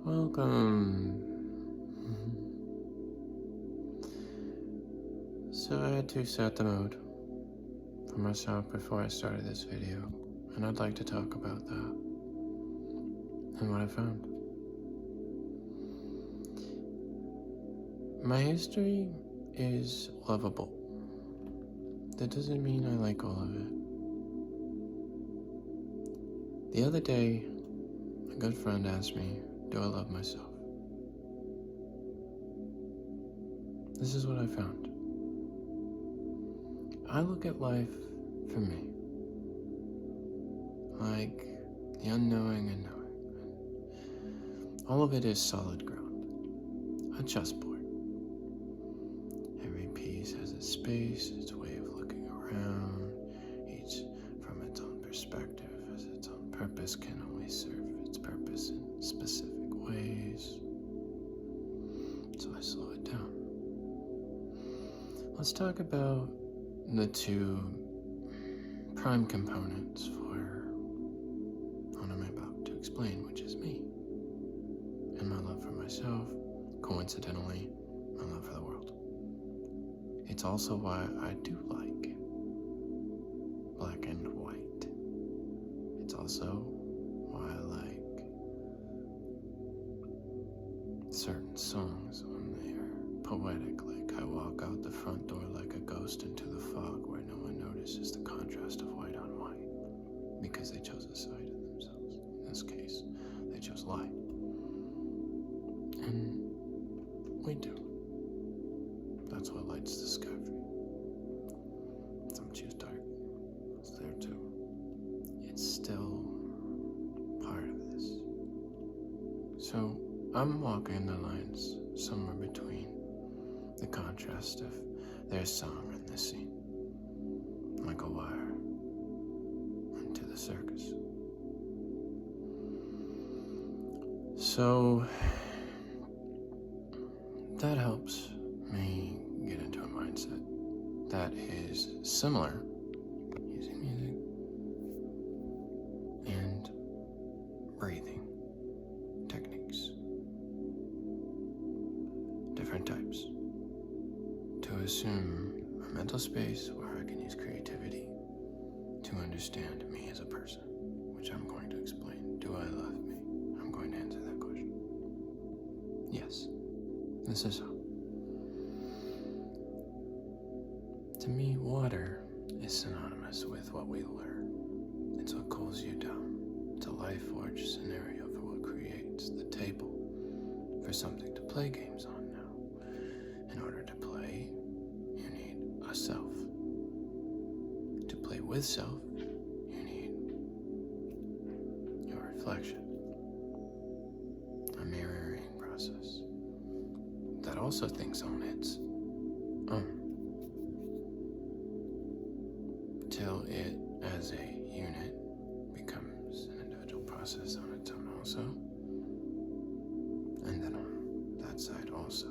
Welcome. So I had to set the mood for myself before I started this video, and I'd like to talk about that and what I found. My history is lovable. That doesn't mean I like all of it. The other day, a good friend asked me, do I love myself? This is what I found. I look at life for me, like the unknowing and knowing. All of it is solid ground, a chessboard. Every piece has its space, its way of looking around, each from its own perspective, as its own purpose can only serve its purpose in specific ways. So I slow it down. Let's talk about the two prime components for what I'm about to explain, which is me and my love for myself, coincidentally, my love for the world. It's also why I do like black and white. It's also why I like certain songs when they are poetic, like I walk out the front door like a ghost into the fog where no one notices the contrast of white on white, because they chose a side of themselves. In this case, they chose light. And we do. That's what light's discovery. Some choose dark. It's there too. It's still part of this. So I'm walking the lines somewhere between the contrast of their song and this scene, like a wire into the circus. So that helps me get into a mindset that is similar using music and breathing techniques, different types, to assume a mental space where I can use creativity to understand me as a person, which I'm going to explain. Do I love me? I'm going to answer that question. Yes, this is how. To me, water is synonymous with what we learn. It's what cools you down. It's a life forge scenario for what creates the table for something to play games on now. In order to play, you need a self. To play with self, you need your reflection. A mirroring process that also thinks on its own. Till it, as a unit, becomes an individual process on its own also. And then on that side also,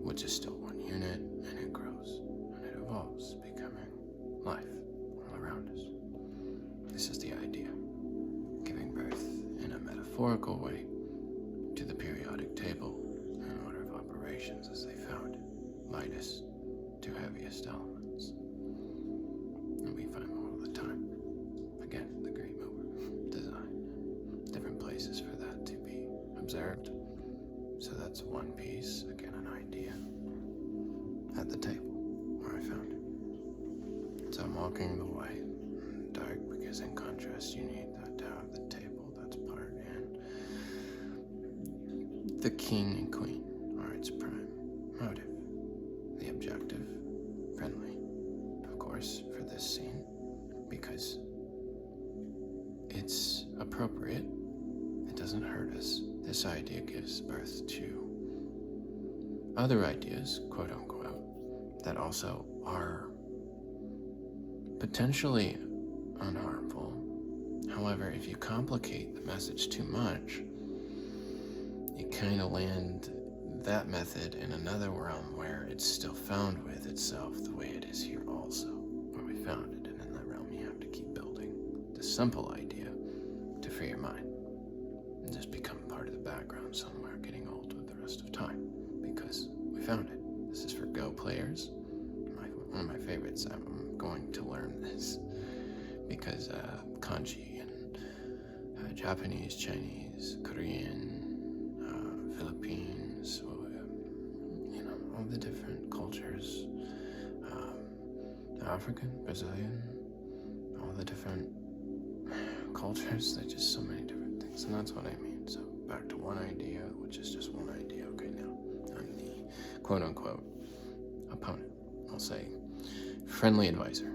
which is still one unit, and it grows, and it evolves, becoming life all around us. This is the idea, giving birth in a metaphorical way to the periodic table in order of operations as they found it, lightest to heaviest elements. And we find more all the time. Again, the great mover design. Different places for that to be observed. So that's one piece, again an idea, at the table where I found it. So I'm walking the white and dark because in contrast you need that to have the table, that's part, and the king and queen are its prime motive. The objective, friendly, of course, for this scene, because it's appropriate, it doesn't hurt us. This idea gives birth to other ideas, quote unquote, that also are potentially unharmful. However, if you complicate the message too much, you kind of land that method in another realm where it's still found with itself the way it is here also, where we found it. And in that realm you have to keep building the simple idea to free your mind. and just become part of the background somewhere, getting old with the rest of time, because we found it. This is for Go players. One of my favorites. I'm going to learn this because kanji and Japanese, Chinese, Korean, Philippines, all the different cultures, African, Brazilian, all the different cultures. There's just so many different things, and that's what I mean. So back to one idea, which is just one idea. Okay, now I'm the quote-unquote opponent. I'll say friendly advisor.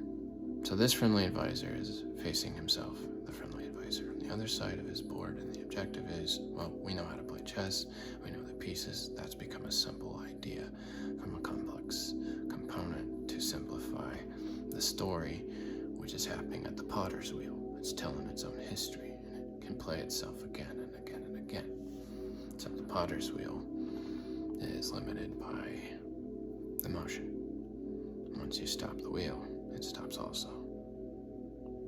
So this friendly advisor is facing himself, the friendly advisor, on the other side of his board, and the objective is, well, we know how to play chess, we know the pieces. That's become a simple idea from a complex component to simplify the story, which is happening at the potter's wheel. It's telling its own history, and it can play itself again and again and again. So the potter's wheel is limited by the motion. Once you stop the wheel, it stops also.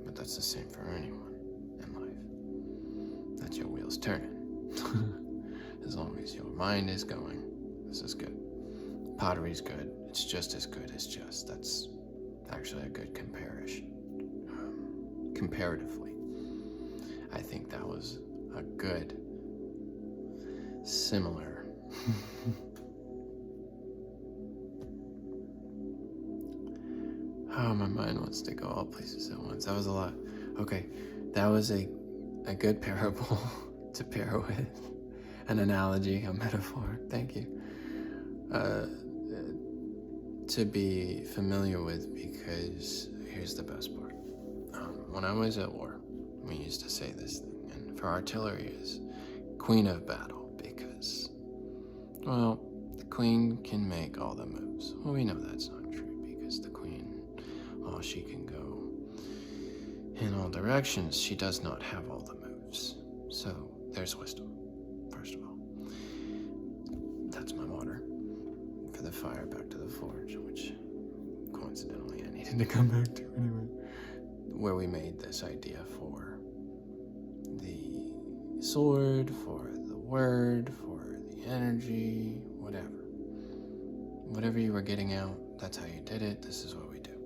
But that's the same for anyone in life. That's your wheels turning. As long as your mind is going, this is good. Pottery's good. It's just as good as chess. That's actually a good comparison. Comparatively, I think that was a good, similar. Oh, my mind wants to go all places at once. That was a lot. Okay, that was a good parable to pair with. An analogy, a metaphor. Thank you. To be familiar with, because here's the best part. When I was at war, we used to say this thing, and for artillery is queen of battle, because, well, the queen can make all the moves. Well, we know that's not true, because the queen, while she can go in all directions, she does not have all the moves. So there's wisdom, first of all. That's my water for the fire back to the forge, which coincidentally I needed to come back to anyway, where we made this idea for the sword, for the word, for the energy, whatever you were getting out, that's how you did it. This is what we do.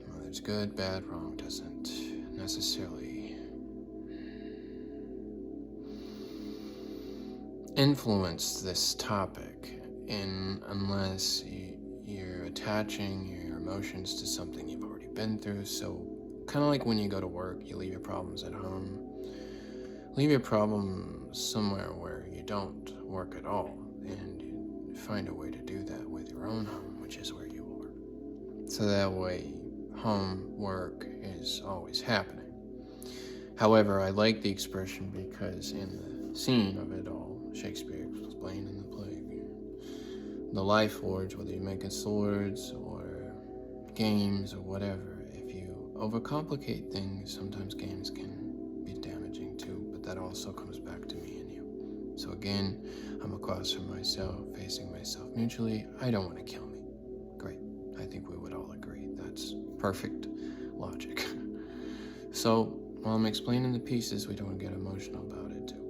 Whether it's good, bad, wrong doesn't necessarily influence this topic unless you're attaching your emotions to something you've already been through. So kind of like when you go to work, you leave your problems at home. Leave your problems somewhere where you don't work at all, and you find a way to do that with your own home, which is where you are. So that way, home work is always happening. However, I like the expression because in the scene of it all, Shakespeare was playing in the play. The life forge, whether you're making swords or games or whatever, if you overcomplicate things, sometimes games can be damaging too, but that also comes back to me and you. So again, I'm across from myself, facing myself mutually. I don't want to kill me. Great. I think we would all agree. That's perfect logic. So while I'm explaining the pieces, we don't get emotional about it too.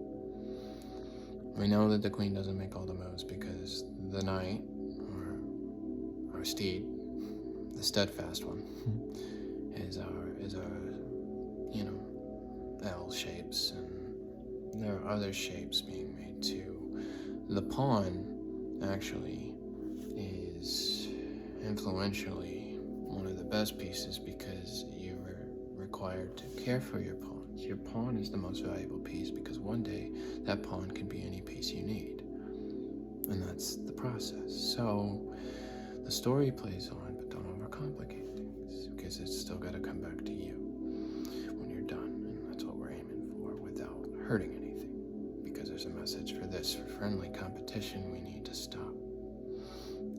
We know that the queen doesn't make all the moves because the knight, or our steed, the steadfast one, is our L shapes, and there are other shapes being made too. The pawn actually is influentially one of the best pieces because you're required to care for your pawns. Your pawn is the most valuable piece because one day that pawn can be any piece you need. And that's the process. So the story plays on, but don't overcomplicate things because it's still got to come back to you when you're done. And that's what we're aiming for without hurting anything. Because there's a message for this. For friendly competition, we need to stop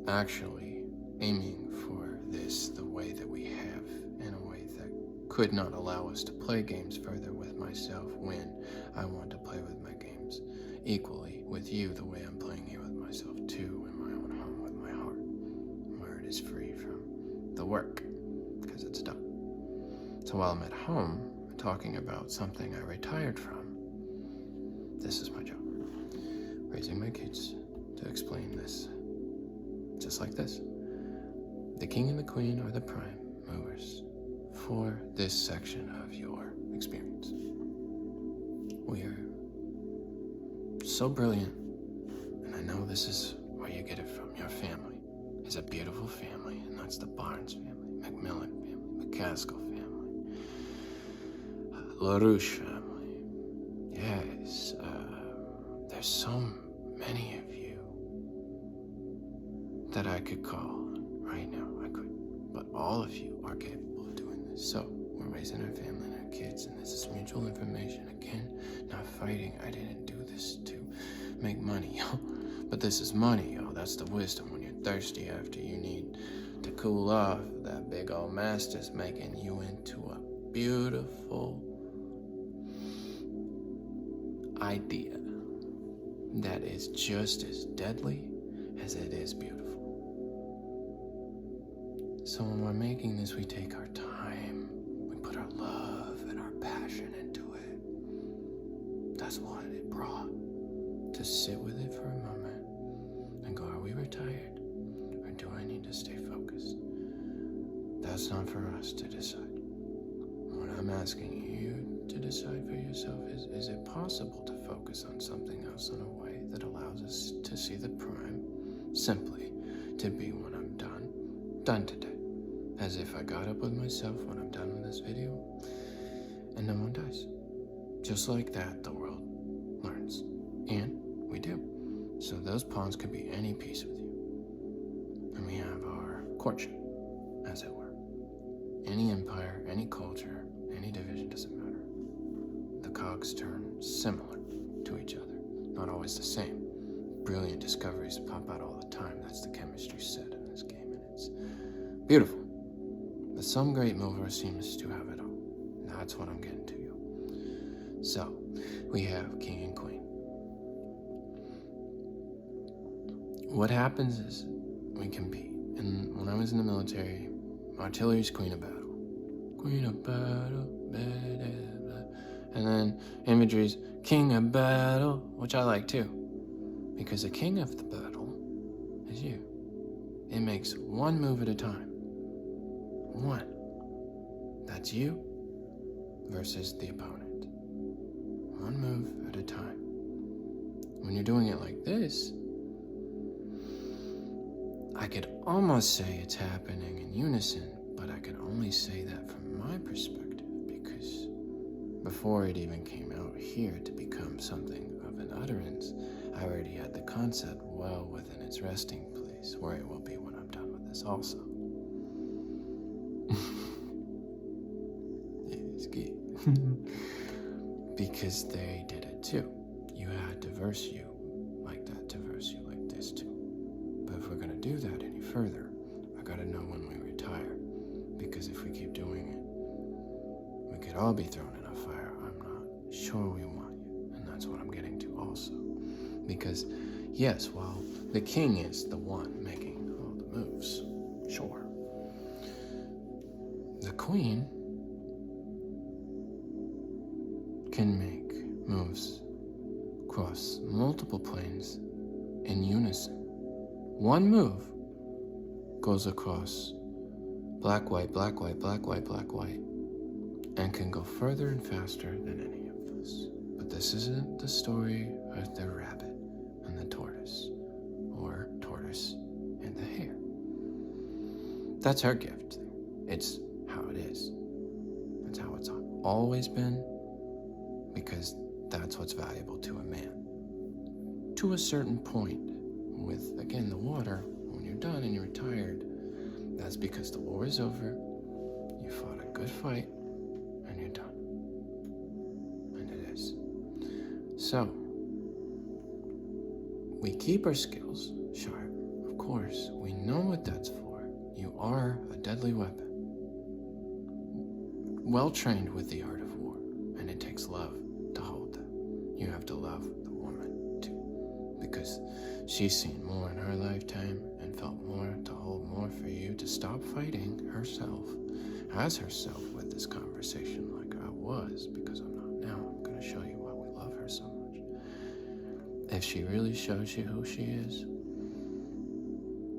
actually aiming for this the way that we have, in a way that could not allow us to play games further with myself when I want to play with my games equally with you the way I'm playing here with myself too, in my own home with my heart, where it is free from the work, because it's done. So while I'm at home talking about something I retired from, This is my job. Raising my kids to explain this. Just like this. The king and the queen are the prime movers for this section of your experience. We are so brilliant, and I know this is where you get it from. Your family is a beautiful family, and that's the Barnes family, McMillan family, McCaskill family, LaRouche family. Yes, there's so many of you that I could call right now. I could, but all of you are capable of doing this. So we're raising our family and our kids, and this is mutual information. Again, not fighting. I didn't do this to make money, yo. But this is money, yo. That's the wisdom when you're thirsty after you need to cool off. That big old master's making you into a beautiful idea that is just as deadly as it is beautiful. So when we're making this, we take our time. We put our love and our passion into it. That's what it brought. To sit with it for a moment and go, are we retired? Or do I need to stay focused? That's not for us to decide. What I'm asking you to decide for yourself is it possible to focus on something else in a way that allows us to see the prime simply to be when I'm done today. As if I got up with myself when I'm done with this video, and no one dies. Just like that, the world learns. And we do. So those pawns could be any piece with you. And we have our courtship, as it were. Any empire, any culture, any division, doesn't matter. The cogs turn similar to each other. Not always the same. Brilliant discoveries pop out all the time. That's the chemistry set in this game, and it's beautiful. But some great mover seems to have it all. That's what I'm getting to you. So, we have king and queen. What happens is we compete. And when I was in the military, artillery's queen of battle. Queen of battle, blah, blah, blah. And then infantry's king of battle, which I like too. Because the king of the battle is you. It makes one move at a time. One. That's you versus the opponent. One move at a time. When you're doing it like this, I could almost say it's happening in unison, but I can only say that from my perspective because before it even came out here to become something of an utterance, I already had the concept well within its resting place, where it will be when I'm done with this also. It's good. Because they did it too. You had to verse you like that, to verse you like this too. But if we're gonna do that any further, I gotta know when we retire. Because if we keep doing it, we could all be thrown in a fire. I'm not sure we want you. And that's what I'm getting to also. Because, yes, while the king is the one making all the moves, sure. The queen can make moves across multiple planes in unison. One move goes across black, white, black, white, black, white, black, white, and can go further and faster than any of us. But this isn't the story of the rabbit and the tortoise, or tortoise and the hare. That's our gift. It's how it is. That's how it's always been, because that's what's valuable to a man. To a certain point, with, again, the water, when you're done and you're retired, that's because the war is over, you fought a good fight, and you're done. And it is. So, we keep our skills sharp, of course. We know what that's for. You are a deadly weapon. Well trained with the art of war, and it takes love to hold that. You have to love the woman too, because she's seen more in her lifetime and felt more to hold more for you to stop fighting herself, as herself, with this conversation like I was, because I'm not now. I'm going to show you why we love her so much. If she really shows you who she is,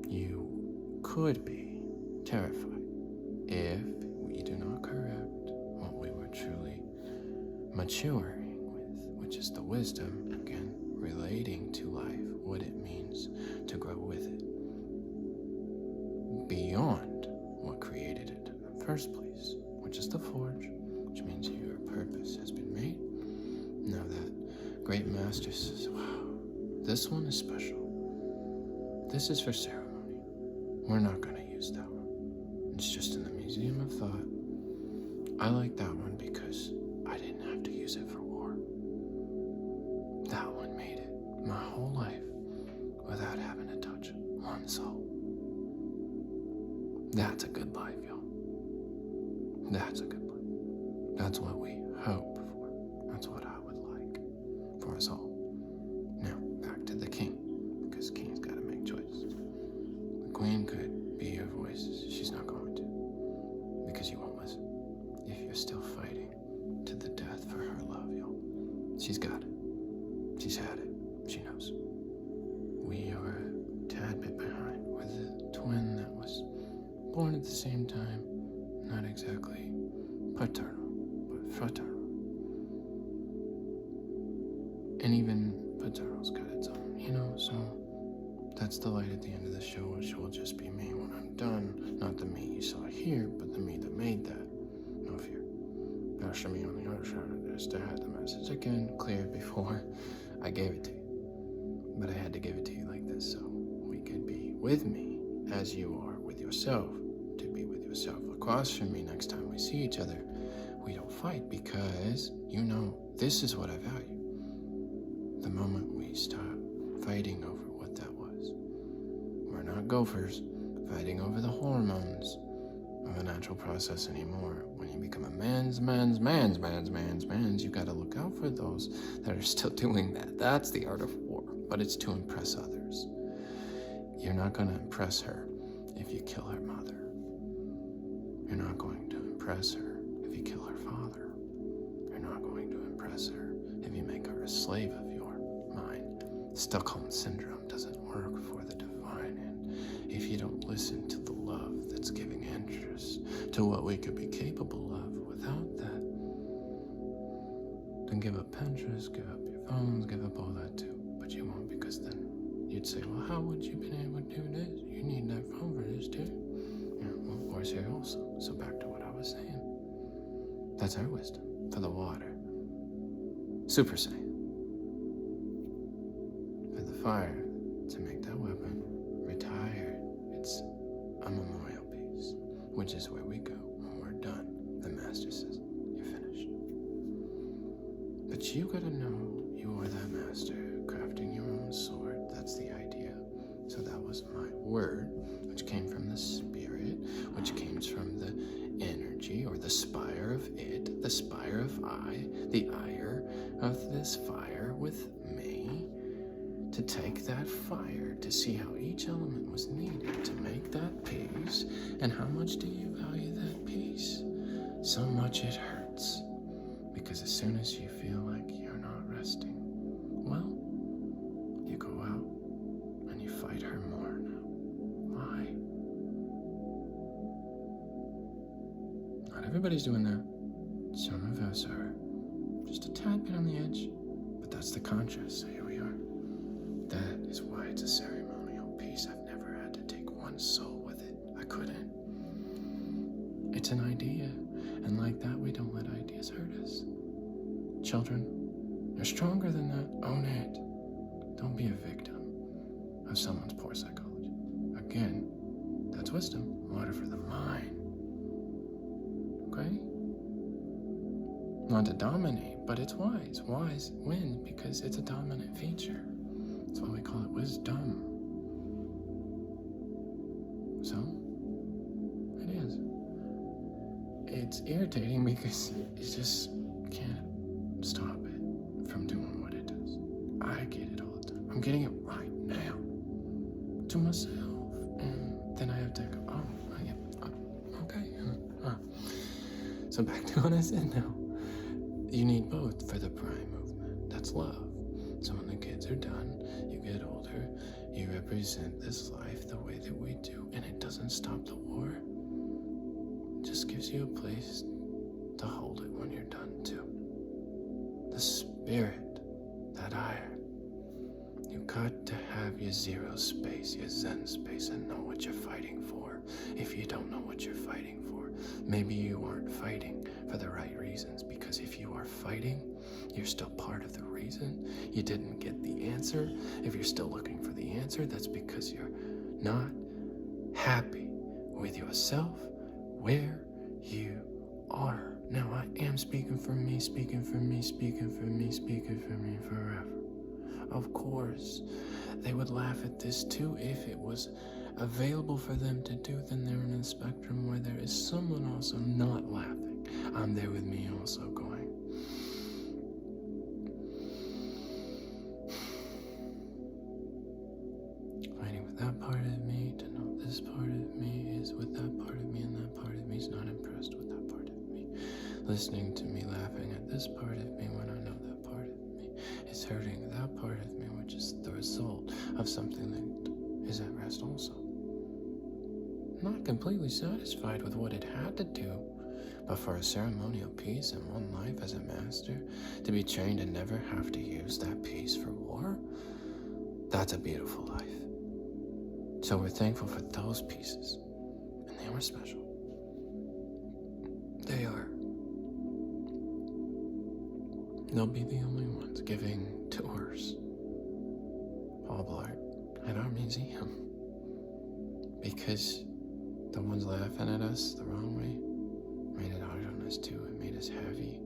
you could be terrified if we do not correct what we were truly maturing with, which is the wisdom, again, relating to life, what it means to grow with it, beyond what created it in the first place, which is the forge, which means your purpose has been made. Now that great master says, wow, this one is special. This is for ceremony. We're not going to use that one. It's just in the Museum of Thought. I like that one because I didn't have to use it for war. That one made it my whole life without having to touch one soul. That's a good life, y'all. That's a good life. That's what we hope for. That's what I would like for us all. Now, back to the king, because king's got to make choices. The queen could be your voices. She's not going to, because you won't listen. If you're still fighting to the death for her love, y'all, she's got it. She's had it. She knows. We are a tad bit behind. We're the twin that was born at the same time. Not exactly paternal, but fraternal. And even paternal's got its own, so that's the light at the end of the show, which will just be me when I'm done. Not the me you saw here, but the me that made that. No fear. Pastor me on the other side of this to have the message again cleared before I gave it to you. But I had to give it to you like this so we could be with me as you are with yourself, to be with yourself across from me next time we see each other. We don't fight because, this is what I value. The moment we stop fighting over what that was. We're not gophers fighting over the hormones of a natural process anymore. When you become a man's, you gotta look out for those that are still doing that. That's the art of war, but it's to impress others. You're not gonna impress her if you kill her mother. You're not going to impress her if you kill her father. You're not going to impress her if you make her a slave of your mind. Stockholm Syndrome doesn't work for the divine, and if you don't listen to the love that's giving interest to what we could be capable of without that, then give up Pinterest, give up your phones, give up all that too. But you won't, because then you'd say, well, how would you been able to do this? You need that phone for this too. Well, war's here also. So back to what I was saying. That's our wisdom for the water. Super Saiyan. For the fire, to make that weapon retired. It's a memorial piece, which is where we go when we're done. The master says, you're finished. But you gotta know you are that master, crafting your own sword. That's the idea. So that was my word, which came from the spirit, which came from the energy, or the spire of it, the spire of I, the ire of this fire with me, to take that fire, to see how each element was needed to make that piece, and how much do you value that piece? So much it hurts, because as soon as you feel like you're not resting, well, you go out and you fight her more now. Why? Not everybody's doing that. Some of us are just a tad bit on the edge, but that's the contrast, so here we are. That is why it's a ceremonial piece. I've never had to take one soul with it. I couldn't. It's an idea, and like that, we don't let ideas hurt us. Children, you're stronger than that. Own it. Don't be a victim of someone's poor psychology. Again, that's wisdom. Water for the mind. Okay? Not to dominate, but it's wise. Wise wins because it's a dominant feature. That's why we call it wisdom. So, it is. It's irritating because you just can't stop it from doing what it does. I get it all the time. I'm getting it right now to myself, and then I have to go, okay. So back to what I said now. You need both for the prime movement. That's love. So when the kids are done, you get older, you represent this life the way that we do, and it doesn't stop the war. It just gives you a place to hold it when you're done too. The spirit, that ire. You got to have your zero space, your zen space, and know what you're fighting for. If you don't know what you're fighting for, maybe you aren't fighting for the right reasons, because if you are fighting, you're still part of the reason. You didn't get the answer. If you're still looking for the answer, that's because you're not happy with yourself where you are. Now, I am speaking for me, speaking for me, speaking for me, speaking for me forever. Of course, they would laugh at this too if it was available for them to do. Then they're in a spectrum where there is someone also not laughing. I'm there with me also going, fighting with that part of me to know this part of me is with that part of me, and that part of me is not impressed with that part of me. Listening to me laughing at this part of me when I know that part of me is hurting that part of me, which is the result of something that is at rest also. Not completely satisfied with what it had to do, but for a ceremonial piece and one life as a master, to be trained and never have to use that piece for war, that's a beautiful life. So we're thankful for those pieces, and they were special. They are. They'll be the only ones giving tours, Paul Blart, at our museum, because the ones laughing at us the wrong way made it hard on us too. It made us heavy.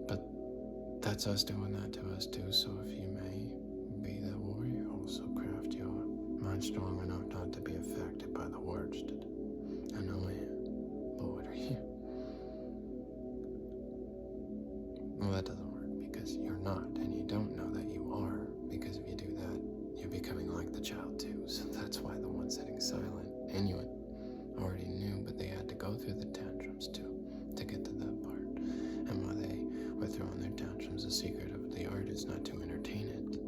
But that's us doing that to us too. So if you may be the warrior, also craft your mind strong enough not to be affected by the words that I know I am. But what are you? Well, that doesn't work because you're not, and you don't know that you are, because if you do that, you're becoming like the child too. So that's why the one sitting silent, Inuit, already knew, but they had to go through the tantrums too to get to that part. And while they were throwing their tantrums, the secret of the art is not to entertain it.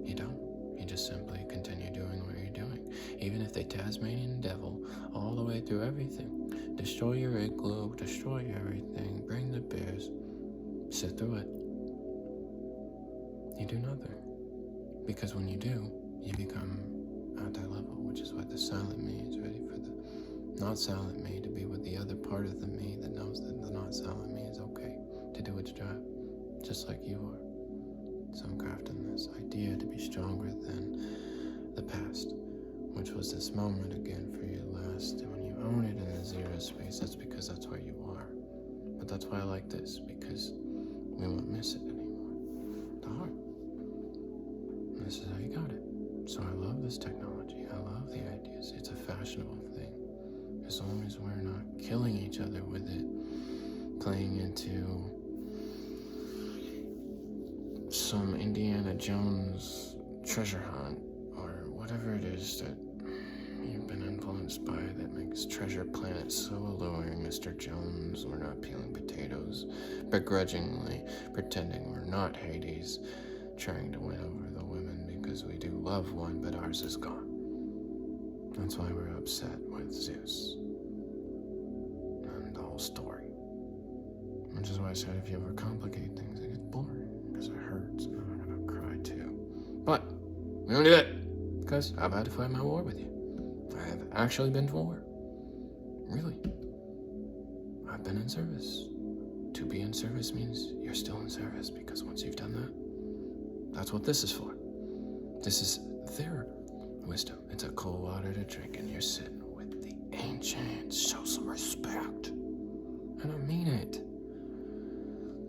You don't. You just simply continue doing what you're doing. Even if they Tasmanian devil all the way through everything, destroy your igloo, destroy everything, bring the bears, sit through it. You do nothing. Because when you do, you become at that level, which is what the silent me is ready for the not silent me to be with the other part of the me that knows that the not silent me is okay to do its job, just like you are. So I'm crafting this idea to be stronger than the past, which was this moment again for you last. And when you own it in the zero space, that's because that's where you are. But that's why I like this, because we won't miss it anymore. The heart. And this is how you got it. So I love this technology. I love the ideas. It's a fashionable thing. As long as we're not killing each other with it, playing into some Indiana Jones treasure hunt, or whatever it is that you've been influenced by that makes Treasure Planet so alluring, Mr. Jones. We're not peeling potatoes, begrudgingly pretending we're not Hades, trying to win over the women because we do love one, but ours is gone. That's why we're upset with Zeus and the whole story. Which is why I said if you overcomplicate things, it gets boring, because it hurts, and I'm gonna cry too. But we don't do that, because I've had to fight my war with you. I have actually been to war. Really. I've been in service. To be in service means you're still in service, because once you've done that, that's what this is for. This is their wisdom. It's a cold water to drink, and you're sitting with the ancients. Show some respect. And I mean it.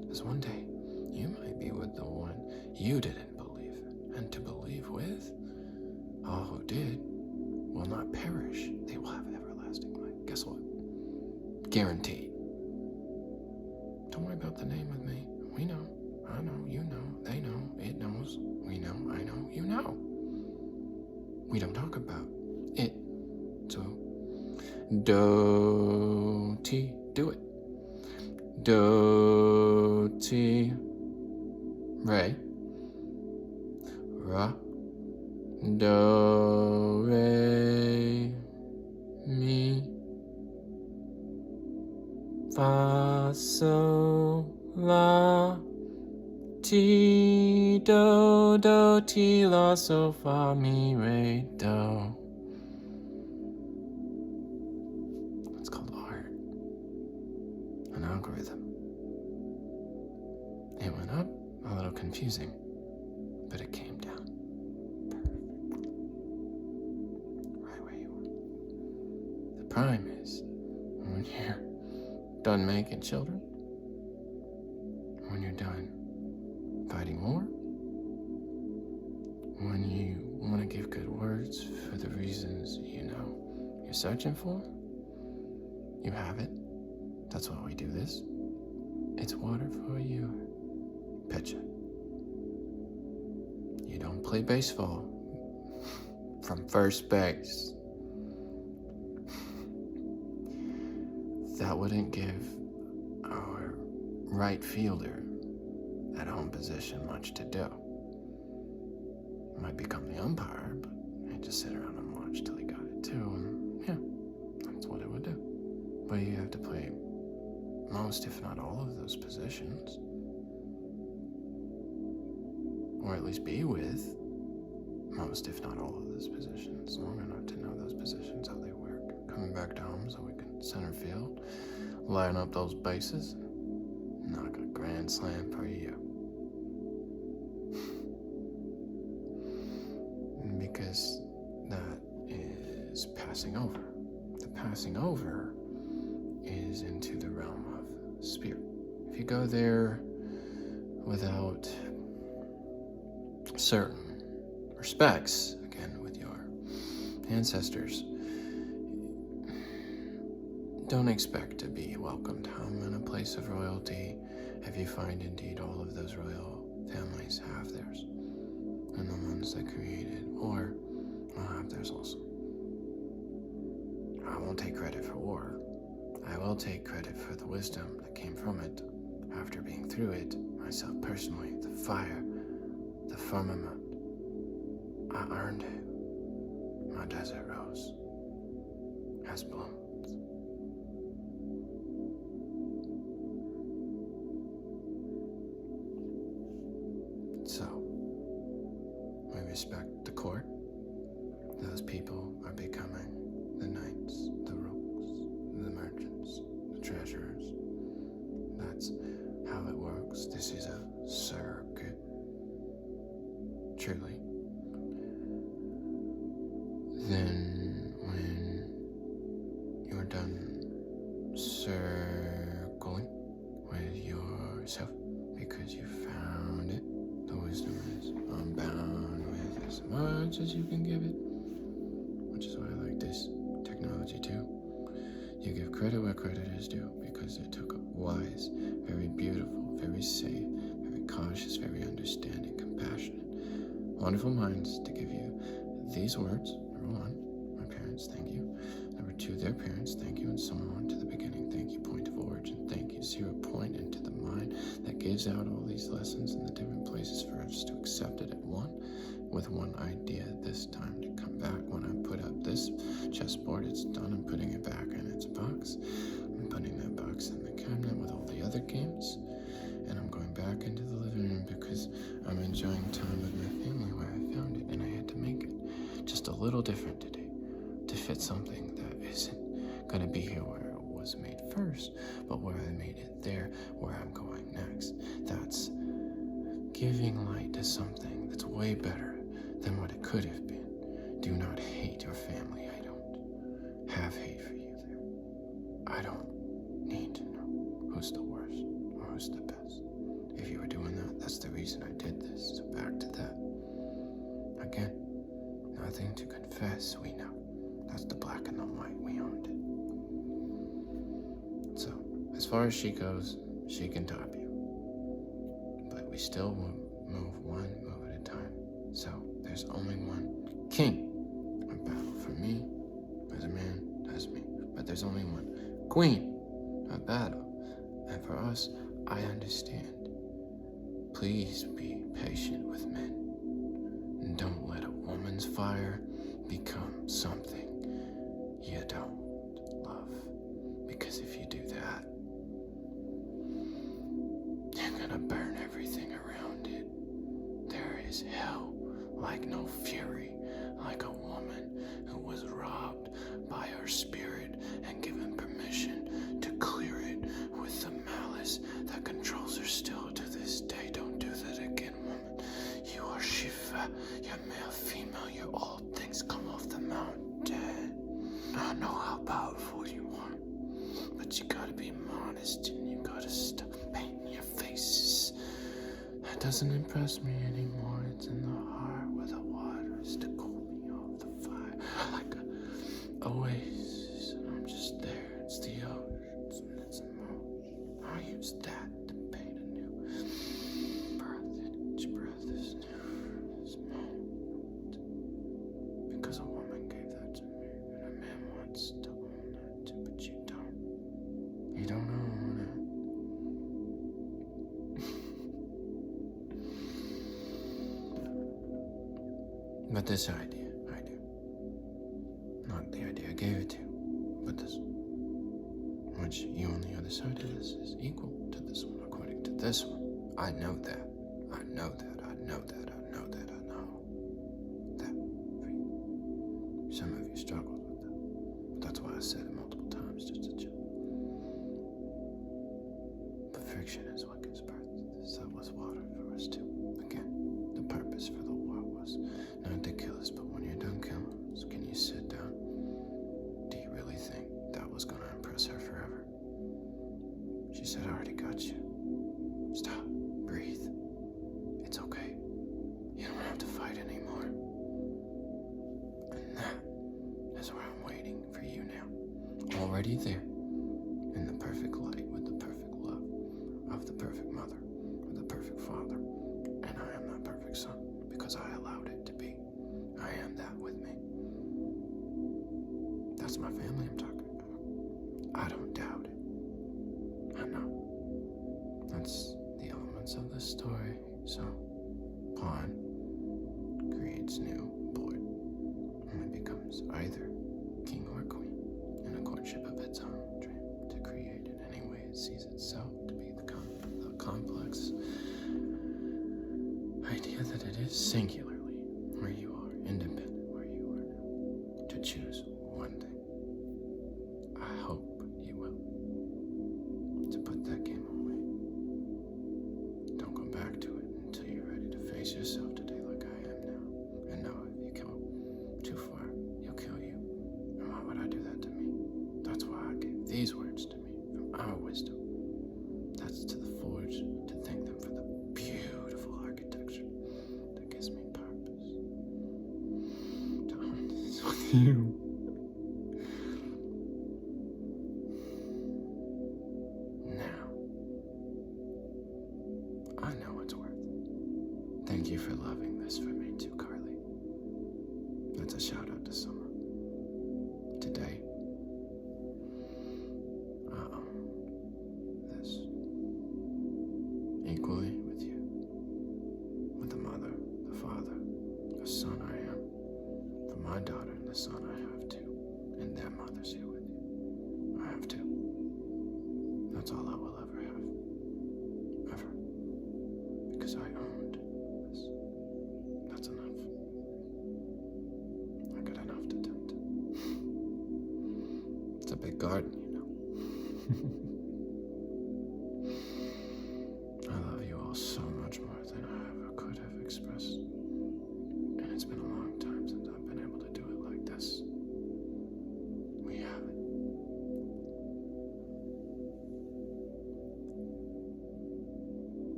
Because one day, you might be with the one you didn't believe in. And to believe with, all who did will not perish. They will have everlasting life. Guess what? Guaranteed. Don't worry about the name with me. We know. I know. You know. They know. It knows. We know. I know. You know. We don't talk about it. So, do it. Do-ti. Re. Ra. Do. Re. Mi. Fa. Sol. La. Ti. Do. Do. Ti. La. So. Fa. Mi. Re. Do. It's called art. An algorithm. It went up, a little confusing, but it came down. Perfect. Right where you want. The prime is when you're done making children, when you're done fighting war, when you want to give good words for the reasons you know you're searching for, you have it. That's why we do this. It's water for you. Pitcher. You don't play baseball from first base. That wouldn't give our right fielder at home position much to do. Might become the umpire, but he'd just sit around and watch till he got it too, and yeah, that's what it would do. But you have to play most, if not all, of those positions. Or at least be with most, if not all, of those positions long enough to know those positions, how they work. Coming back to home so we can center field, line up those bases, and knock a grand slam for you. Because that is passing over. The passing over is into the realm of spirit. If you go there without certain respects, again, with your ancestors, don't expect to be welcomed home in a place of royalty if you find indeed all of those royal families have theirs, and the ones that created war will have theirs also. I won't take credit for war. I will take credit for the wisdom that came from it after being through it myself personally. The fire, the firmament, I earned it. My desert rose has bloomed. So, we respect the court. Those people are becoming the knights, the rooks, the merchants, the treasurers. That's how it works. This is a circuit. Truly. Then, when you're done circling with yourself, because you found it, the wisdom is unbound with as much as you can give it, which is why I like this technology too. You give credit where credit is due, because it took a wise, very beautiful, very safe, very cautious, very understanding, compassionate, wonderful minds to give you these words. Number one, my parents, thank you. Number two, their parents, thank you, and so on to the beginning. Thank you, point of origin, thank you, 0 point into the mind that gives out all these lessons in the different places for us to accept it at one, with one idea this time to come back. When I put up this chessboard, it's done. I'm putting it back in its box. I'm putting that box in the cabinet with all the other games, and I'm going back into the living room because I'm enjoying time with my family where I found it, and I had to make it just a little different today to fit something that isn't going to be here where it was made first, but where I made it there, where I'm going next. That's giving light to something that's way better than what it could have been. Do not hate your family. I don't have hate for you there. I don't need to know who's the worst or who's the best. If you were doing that, that's the reason I did this. So back to that. Again, nothing to confess, we know. That's the black and the white, we owned it. So, as far as she goes, she can top you. But we still move one move at a time. So, there's only one king. A battle for me, as a man, as me. But there's only one queen. A battle. And for us, I understand. Please be patient with men. And don't let a woman's fire become something you don't love. Because if you do that, you're gonna burn everything around it. There is hell like no fury, like a woman who was robbed by her spirit and given permission to clear it with the malice that controls her still to this day. Don't do that again, woman. You are Shiva, you're male, female, you're all things come off the mountain. I know how powerful you are, but you gotta be modest and you gotta stop painting your faces. That doesn't impress me anymore. It's in the heart where the water is to cool me off the fire. Like a oasis, and I'm just there. It's the ocean, it's emotion. I'll use that to paint a new breath. Each breath is new for this moment. Because a woman gave that to me, and a man wants to own that too, but you don't. You don't own it. But this idea, I do. Not the idea I gave it to, but this one. Which you on the other side of this is equal to this one, according to this one. I know that. I know that. I know that. I know that. I know that for you. Some of you struggled with that. But that's why I said it multiple times, just to chill. But friction is what gives birth. That was water for us too. Again, the purpose for the war was not to kill us, but when you're done killing us, can you sit down? Do you really think that was gonna impress her forever? She said, I already got you. Stop. Breathe. It's okay. You don't have to fight anymore. And that is where I'm waiting for you now. Already there. In the perfect light with the perfect love of the perfect mother or the perfect father. And I am that perfect son because I allowed it to be. I am that with me. That's my family I'm talking about. I don't doubt it. I know. That's the elements of the story. So, pawn creates new board. And it becomes either king or queen in a courtship of its own dream to create in any way it sees itself to be the complex idea that it is singularly where you are, independent where you are now, to choose one thing. I hope you will. To put that game away. Don't go back to it until you're ready to face yourself today like I am now. And know if you go too far, you'll kill you. And why would I do that to me? That's why I gave these words to me from our wisdom. That's to the forge, to thank them for the beautiful architecture that gives me purpose. To own this with you. Now, I know it's worth it. Thank you for loving this for me too, Carly. That's a shout out to Summer. Today, this equally with you, with the mother, the father, the son I am, for my daughter and the son I have too, and their mothers here with you. I have too. That's all I will ever have. Ever. Because I owned this. That's enough. I got enough to tend to. It's a big garden, you know. I love you all so much more than I ever could have expressed. And it's been a long time since I've been able to do it like this. We have it.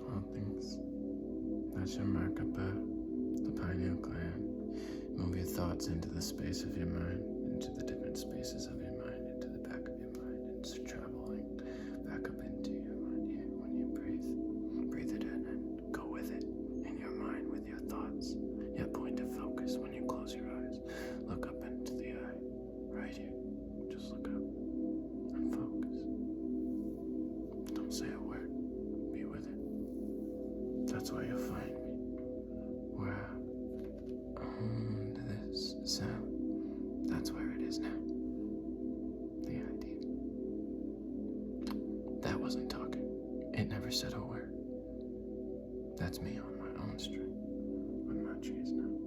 All things that shall mark above the pineal gland. Move your thoughts into the space of your mind, into the different spaces of your mind, into the back of your mind, and it's traveling back up into your mind here. When you breathe it in and go with it in your mind with your thoughts. Your point of focus when you close your eyes. That's where you'll find me. Where I owned this sound. That's where it is now. The idea. That wasn't talking. It never said a word. That's me on my own string. With my cheese now.